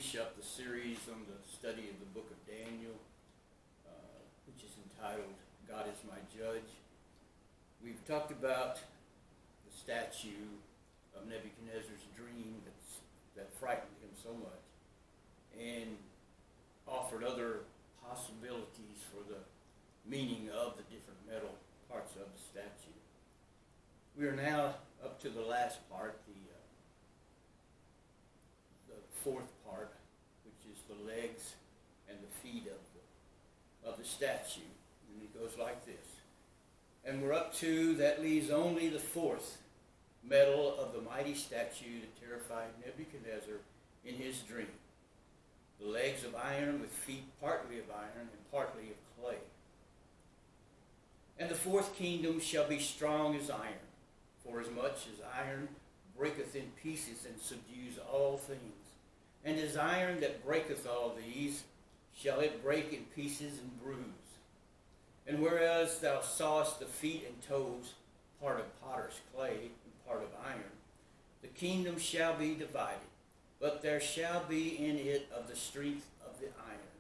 finish up the series on the study of the book of Daniel, which is entitled, God is My Judge. We've talked about the statue of Nebuchadnezzar's dream that frightened him so much, and offered other possibilities for the meaning of the different metal parts of the statue. We are now up to the last part, the fourth part, which is the legs and the feet of the statue. And it goes like this. And we're up to, that leaves only the fourth metal of the mighty statue that terrified Nebuchadnezzar in his dream. The legs of iron with feet partly of iron and partly of clay. And the fourth kingdom shall be strong as iron, forasmuch as iron breaketh in pieces and subdues all things. And as iron that breaketh all these, shall it break in pieces and bruise. And whereas thou sawest the feet and toes, part of potter's clay and part of iron, the kingdom shall be divided, but there shall be in it of the strength of the iron.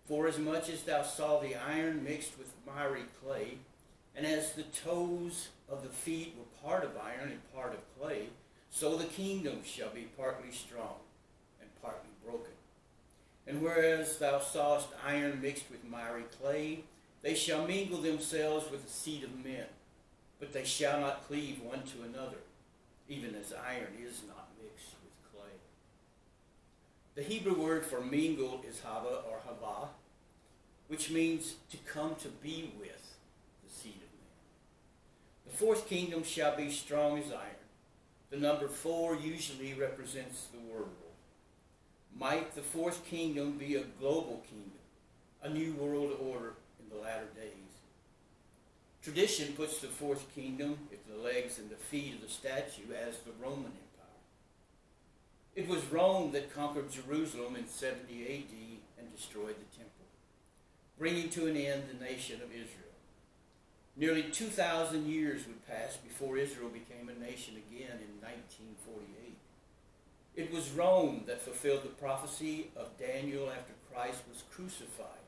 Forasmuch as thou saw the iron mixed with miry clay, and as the toes of the feet were part of iron and part of clay, so the kingdom shall be partly strong and partly broken. And whereas thou sawest iron mixed with miry clay, they shall mingle themselves with the seed of men, but they shall not cleave one to another, even as iron is not mixed with clay. The Hebrew word for mingle is hava or hava, which means to come to be with the seed of men. The fourth kingdom shall be strong as iron. The number 4 usually represents the world. Might the fourth kingdom be a global kingdom, a new world order in the latter days. Tradition puts the fourth kingdom, if the legs and the feet of the statue, as the Roman Empire. It was Rome that conquered Jerusalem in 70 AD and destroyed the temple, bringing to an end the nation of Israel. Nearly 2,000 years would pass before Israel became a nation again in 1948. It was Rome that fulfilled the prophecy of Daniel after Christ was crucified,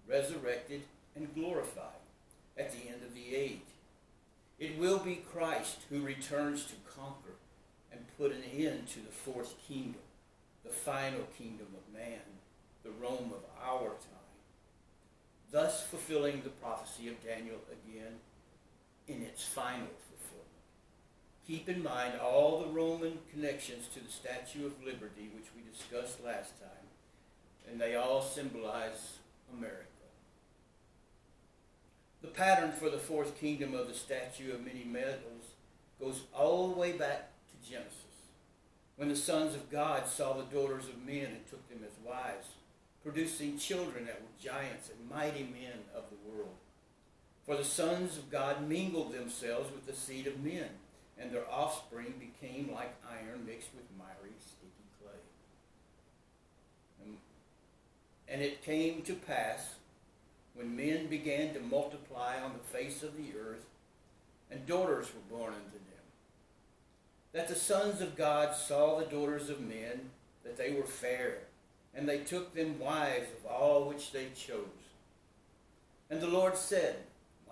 resurrected, and glorified at the end of the age. It will be Christ who returns to conquer and put an end to the fourth kingdom, the final kingdom of man, the Rome of our time, thus fulfilling the prophecy of Daniel again in its final fulfillment. Keep in mind all the Roman connections to the Statue of Liberty, which we discussed last time, and they all symbolize America. The pattern for the fourth kingdom of the statue of many metals goes all the way back to Genesis, when the sons of God saw the daughters of men and took them as wives, producing children that were giants and mighty men of the world. For the sons of God mingled themselves with the seed of men, and their offspring became like iron mixed with miry, sticky clay. And it came to pass, when men began to multiply on the face of the earth, and daughters were born unto them, that the sons of God saw the daughters of men, that they were fair, and they took them wives of all which they chose. And the Lord said,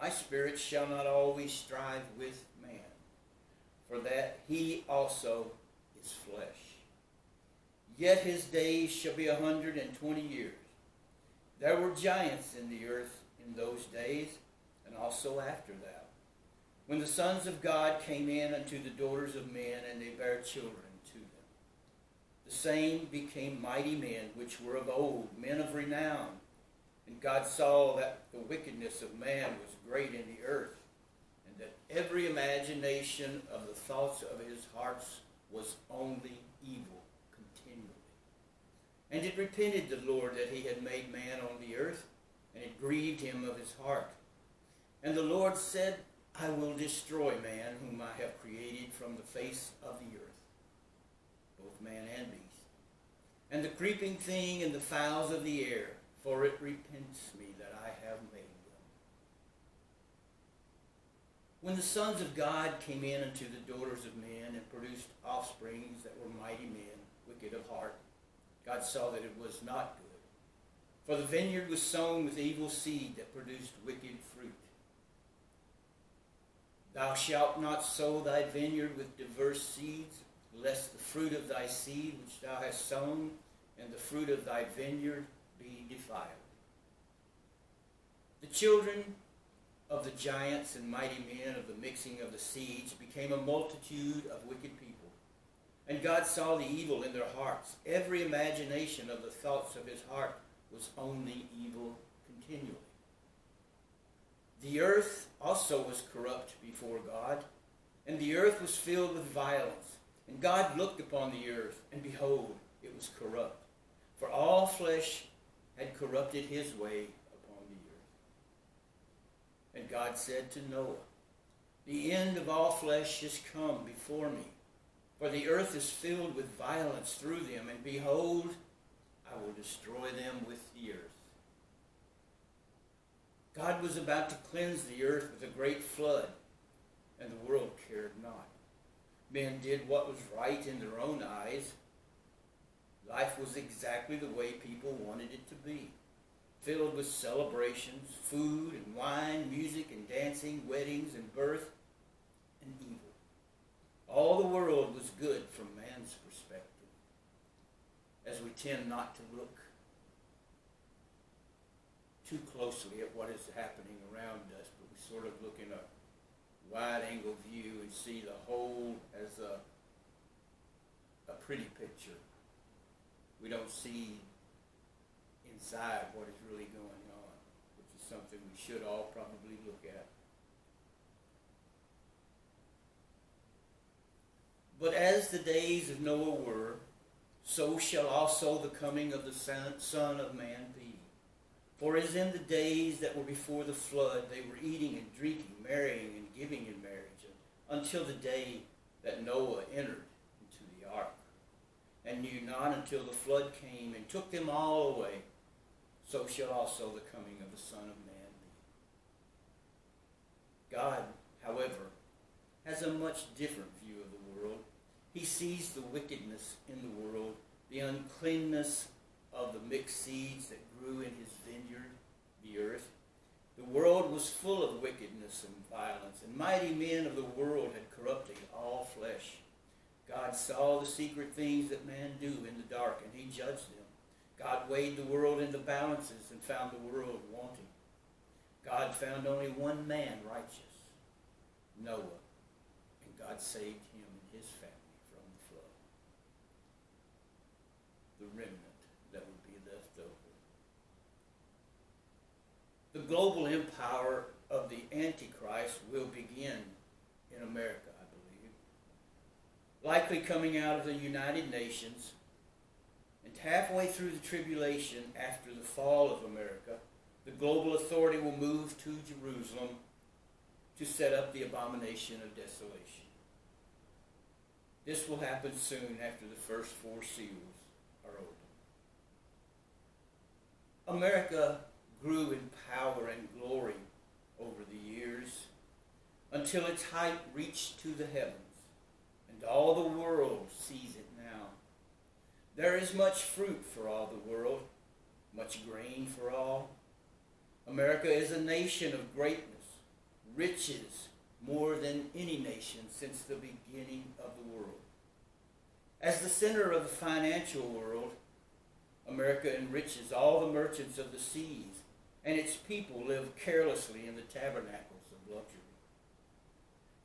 My spirit shall not always strive with man, for that he also is flesh. Yet his days shall be 120 years. There were giants in the earth in those days, and also after that, when the sons of God came in unto the daughters of men, and they bare children to them. The same became mighty men, which were of old, men of renown. And God saw that the wickedness of man was great in the earth, and that every imagination of the thoughts of his hearts was only evil continually. And it repented the Lord that he had made man on the earth, and it grieved him of his heart. And the Lord said, I will destroy man whom I have created from the face of the earth, both man and beast, and the creeping thing and the fowls of the air, for it repents me that I have made them. When the sons of God came in unto the daughters of men and produced offsprings that were mighty men, wicked of heart, God saw that it was not good. For the vineyard was sown with evil seed that produced wicked fruit. Thou shalt not sow thy vineyard with diverse seeds, lest the fruit of thy seed which thou hast sown and the fruit of thy vineyard be defiled. The children of the giants and mighty men of the mixing of the seeds became a multitude of wicked people. And God saw the evil in their hearts. Every imagination of the thoughts of his heart was only evil continually. The earth also was corrupt before God, and the earth was filled with violence. And God looked upon the earth, and behold, it was corrupt. For all flesh had corrupted his way upon the earth. And God said to Noah, the end of all flesh is come before me, for the earth is filled with violence through them, and behold, I will destroy them with the earth. God was about to cleanse the earth with a great flood, and the world cared not. Men did what was right in their own eyes. Life was exactly the way people wanted it to be, filled with celebrations, food and wine, music and dancing, weddings and birth and evil. All the world was good from man's perspective, as we tend not to look too closely at what is happening around us, but we sort of look in a wide-angle view and see the whole as a pretty picture. We don't see inside what is really going on, which is something we should all probably look at. But as the days of Noah were, so shall also the coming of the Son of Man be. For as in the days that were before the flood, they were eating and drinking, marrying and giving in marriage, until the day that Noah entered into the ark, and knew not until the flood came and took them all away, so shall also the coming of the Son of Man be. God, however, has a much different view of the world. He sees the wickedness in the world, the uncleanness of the mixed seeds that grew in his vineyard, the earth. The world was full of wickedness and violence, and mighty men of the world had corrupted all flesh. God saw the secret things that men do in the dark, and he judged them. God weighed the world into balances and found the world wanting. God found only one man righteous, Noah, and God saved him and his family from the flood. The remnant that would be left over. The global empire of the Antichrist will begin in America, I believe. Likely coming out of the United Nations, and halfway through the tribulation after the fall of America, the global authority will move to Jerusalem to set up the abomination of desolation. This will happen soon after the first 4 seals are opened. America grew in power and glory over the years until its height reached to the heavens, and all the world sees it now. There is much fruit for all the world, much grain for all. America is a nation of greatness, riches more than any nation since the beginning of the world. As the center of the financial world, America enriches all the merchants of the seas, and its people live carelessly in the tabernacles of luxury.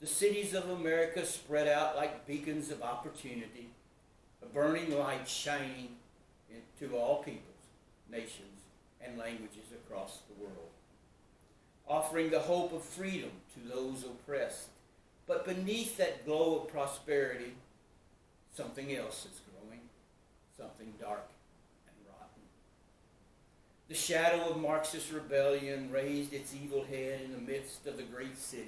The cities of America spread out like beacons of opportunity, a burning light shining to all peoples, nations, and languages across the world, offering the hope of freedom to those oppressed. But beneath that glow of prosperity, something else is growing, something dark and rotten. The shadow of Marxist rebellion raised its evil head in the midst of the great cities.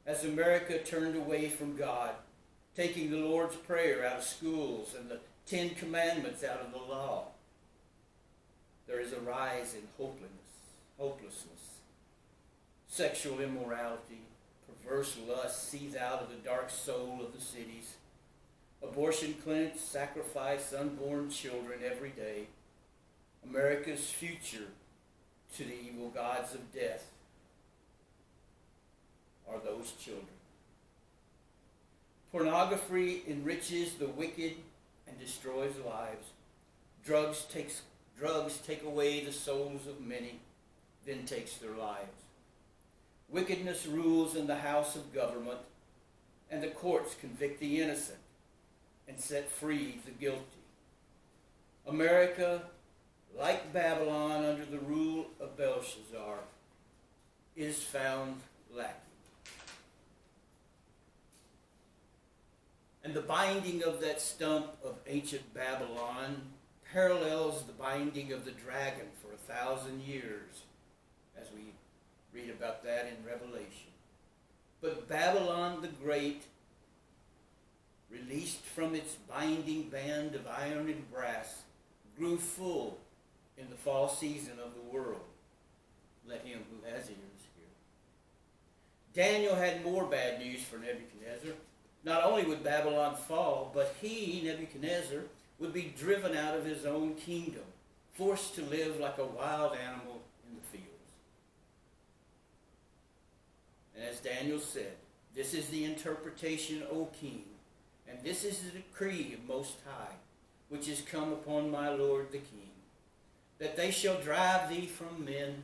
As America turned away from God, taking the Lord's Prayer out of schools and the 10 Commandments out of the law, there is a rise in hopelessness. Sexual immorality, perverse lust seethe out of the dark soul of the cities. Abortion clinics sacrifice unborn children every day. America's future to the evil gods of death are those children. Pornography enriches the wicked and destroys lives. Drugs take away the souls of many, then takes their lives. Wickedness rules in the house of government, and the courts convict the innocent and set free the guilty. America, like Babylon under the rule of Belshazzar, is found lacking. And the binding of that stump of ancient Babylon parallels the binding of the dragon for 1,000 years, as we read about that in Revelation. But Babylon the Great, released from its binding band of iron and brass, grew full in the fall season of the world. Let him who has ears hear. Daniel had more bad news for Nebuchadnezzar. Not only would Babylon fall, but he, Nebuchadnezzar, would be driven out of his own kingdom, forced to live like a wild animal in the fields. And as Daniel said, this is the interpretation, O king, and this is the decree of Most High, which is come upon my lord the king, that they shall drive thee from men,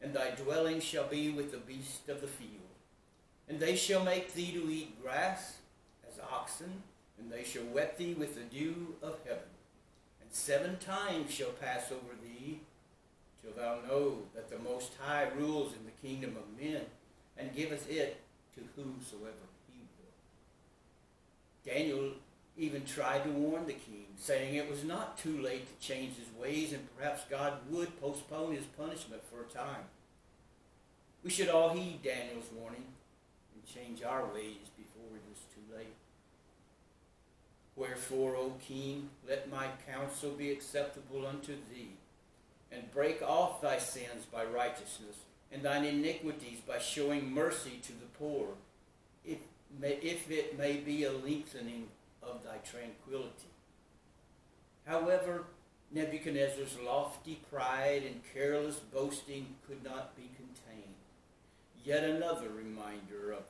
and thy dwelling shall be with the beast of the field. And they shall make thee to eat grass as oxen, and they shall wet thee with the dew of heaven. And 7 times shall pass over thee, till thou know that the Most High rules in the kingdom of men, and giveth it to whomsoever he will. Daniel even tried to warn the king, saying it was not too late to change his ways, and perhaps God would postpone his punishment for a time. We should all heed Daniel's warning and change our ways before it is too late. Wherefore, O king, let my counsel be acceptable unto thee, and break off thy sins by righteousness, and thine iniquities by showing mercy to the poor, if it may be a lengthening of thy tranquility. However, Nebuchadnezzar's lofty pride and careless boasting could not be contained. Yet another reminder of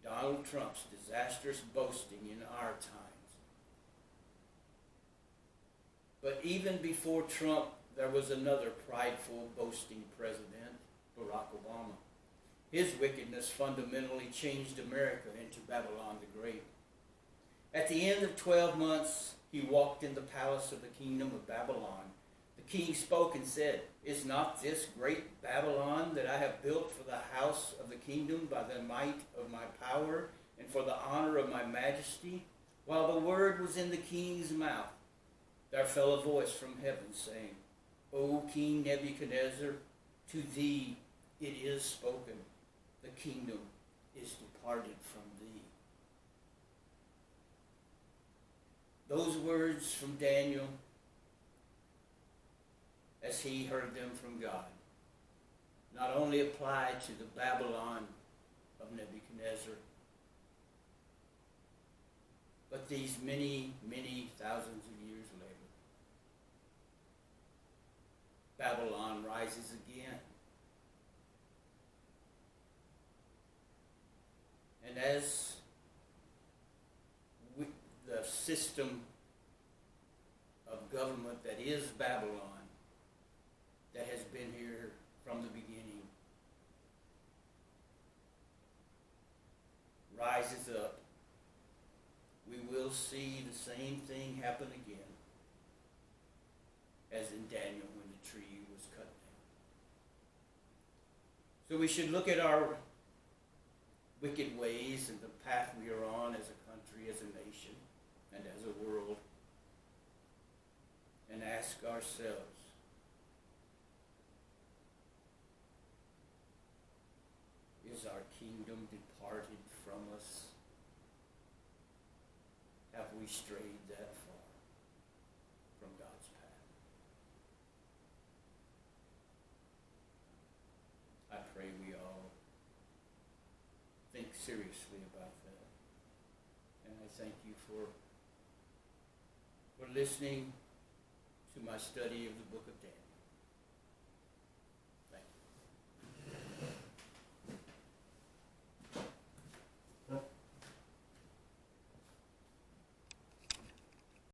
Donald Trump's disastrous boasting in our times. But even before Trump, there was another prideful, boasting president, Barack Obama. His wickedness fundamentally changed America into Babylon the Great. At the end of 12 months, he walked in the palace of the kingdom of Babylon. The king spoke and said, "Is not this great Babylon that I have built for the house of the kingdom by the might of my power and for the honor of my majesty?" While the word was in the king's mouth, there fell a voice from heaven saying, "O King Nebuchadnezzar, to thee it is spoken, the kingdom is departed from thee." Those words from Daniel, as he heard them from God, not only apply to the Babylon of Nebuchadnezzar, but these many, many thousands of years later, Babylon rises again. And as the system of government that is Babylon, that has been here from the beginning, rises up, we will see the same thing happen again as in Daniel when the tree was cut down. So we should look at our wicked ways and the path we are on as a country, as a nation, and as a world, and ask ourselves, is our kingdom departed from us? Have we strayed that far from God's path? I pray we all think seriously about that. And I thank you for listening to my study of the book of Daniel.